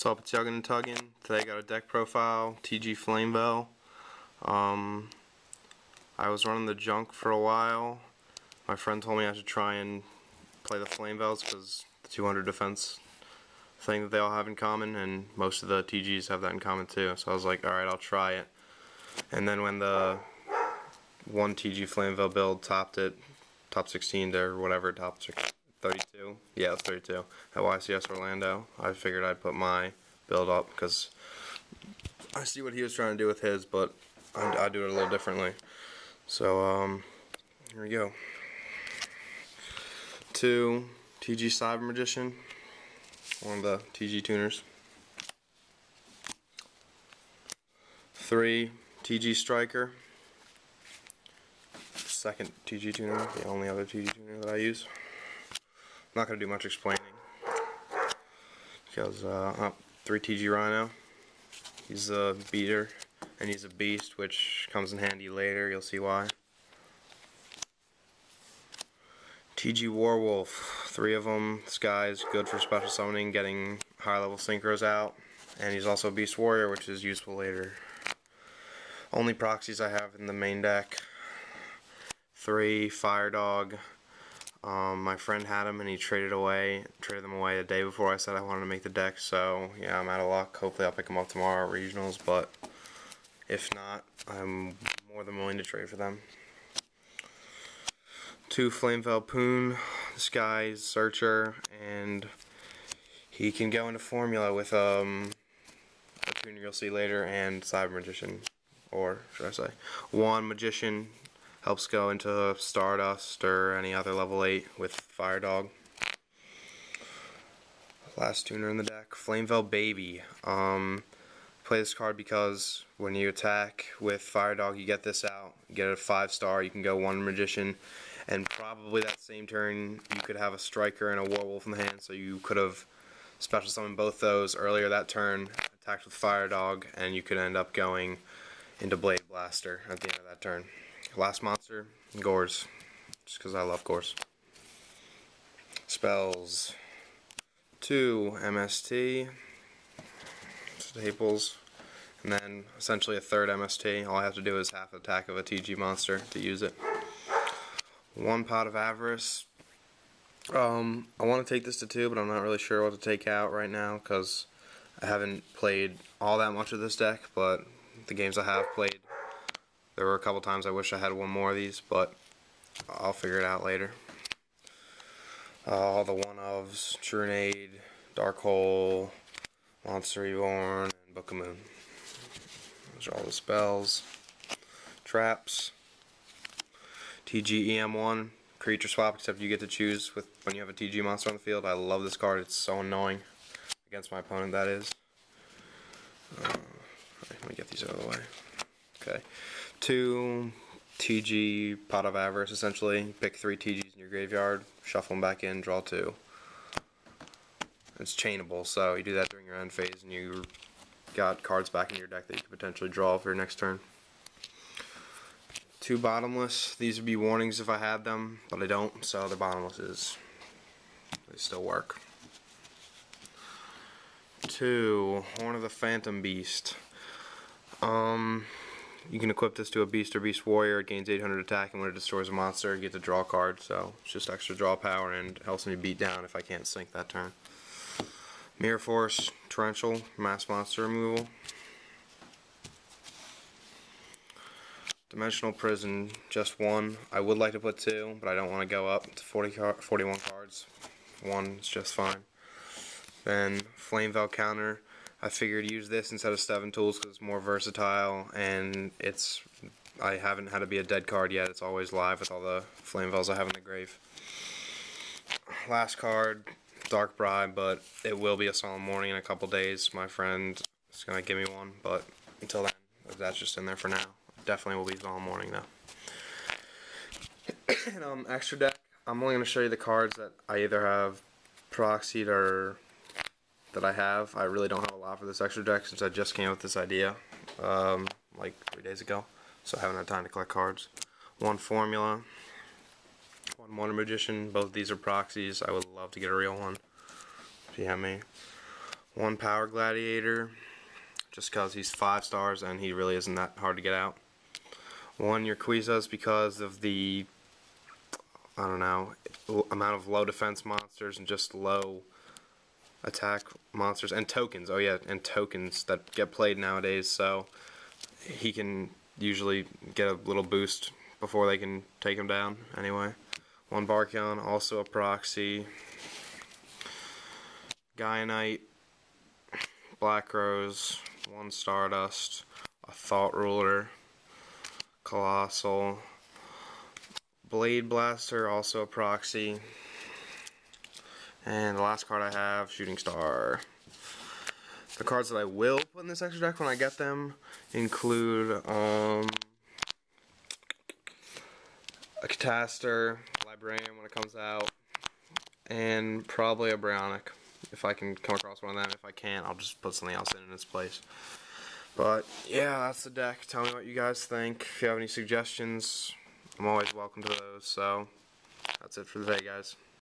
What's up, it's Yuggin and Tuggin. Today I got a deck profile, TG Flamvell. I was running the junk for a while. My friend told me I should try and play the Flamvells because the 200 defense thing that they all have in common, and most of the TGs have that in common too. So I was like, alright, I'll try it. And then when the one TG Flamvell build topped it, top 16 or whatever, top 32, yeah, it's 32, at YCS Orlando, I figured I'd put my build up because I see what he was trying to do with his, but I do it a little differently. So, here we go. 2, TG Cyber Magician, one of the TG tuners. 3, TG Striker, second TG tuner, the only other TG tuner that I use. I'm not going to do much explaining because 3 TG Rhino, he's a beater and he's a beast, which comes in handy later, you'll see why. TG Warwolf, 3 of them. This guy's good for special summoning, getting high level synchros out, and he's also a Beast Warrior, which is useful later. Only proxies I have in the main deck: 3 Fire Dog. My friend had them and he traded them away the day before I said I wanted to make the deck, so yeah, I'm out of luck. Hopefully I'll pick them up tomorrow at regionals, but if not, I'm more than willing to trade for them. 2 Flamvell Poon. This guy's Searcher, and he can go into Formula with a tuner you'll see later, and Cyber Magician, or should I say 1 Magician. Helps go into Stardust or any other level 8 with Fire Dog. Last tuner in the deck, Flamvell Baby. Play this card because when you attack with Fire Dog, you get this out. You get a 5-star, you can go 1 Magician, and probably that same turn you could have a Striker and a Warwolf in the hand, so you could have special summoned both those earlier that turn, attacked with Fire Dog, and you could end up going into Blade Blaster at the end of that turn. Last monster, Gores, just because I love Gores. Spells: 2 MST, Staples, and then essentially a 3rd MST. All I have to do is half attack of a TG monster to use it. 1 Pot of Avarice. I want to take this to 2, but I'm not really sure what to take out right now because I haven't played all that much of this deck, but the games I have played, there were a couple times I wish I had 1 more of these, but I'll figure it out later. All the 1-ofs, Trunade, Dark Hole, Monster Reborn, and Book of Moon. Those are all the spells. Traps. TG EM1, creature swap, except you get to choose when you have a TG monster on the field. I love this card, it's so annoying. Against my opponent, that is. Let me get these out of the way. Okay. 2 TG Pot of Avarice, essentially. Pick 3 TGs in your graveyard, shuffle them back in, draw 2. It's chainable, so you do that during your end phase and you got cards back in your deck that you could potentially draw for your next turn. 2 Bottomless. These would be warnings if I had them, but I don't, so the Bottomlesses, they still work. 2 Horn of the Phantom Beast. You can equip this to a Beast or Beast Warrior. It gains 800 attack, and when it destroys a monster, you get to draw a card, so it's just extra draw power and helps me beat down if I can't sink that turn. Mirror Force, Torrential, mass monster removal. Dimensional Prison, just 1. I would like to put 2, but I don't want to go up to 41 cards. 1 is just fine. Then Flamvell Counter. I figured use this instead of 7 tools because it's more versatile, and I haven't had to be a dead card yet. It's always live with all the Flamevells I have in the grave. Last card, Dark Bribe, but it will be a Solemn Warning in a couple days. My friend is going to give me one, but until then, that's just in there for now. Definitely will be Solemn Warning though. And extra deck, I'm only going to show you the cards that I either have proxied or that I have. I really don't have a lot for this extra deck since I just came up with this idea like 3 days ago, so I haven't had time to collect cards. 1 Formula, 1 Wonder Magician. Both of these are proxies. I would love to get a real one if you have me. 1 Power Gladiator, just because he's 5 stars and he really isn't that hard to get out. 1 Urquiza's because of the, I don't know, amount of low defense monsters and just low attack monsters and tokens. Oh yeah, and tokens that get played nowadays, so he can usually get a little boost before they can take him down anyway. 1 Barkion, also a proxy. Gaianite, Black Rose, 1 Stardust, a Thought Ruler, Colossal, Blade Blaster, also a proxy, and the last card I have, Shooting Star. The cards that I will put in this extra deck when I get them include a Cataster, Librarian when it comes out, and probably a Brownic if I can come across one of them. If I can't, I'll just put something else in its place. But yeah, that's the deck. Tell me what you guys think. If you have any suggestions, I'm always welcome to those. So that's it for the day, guys.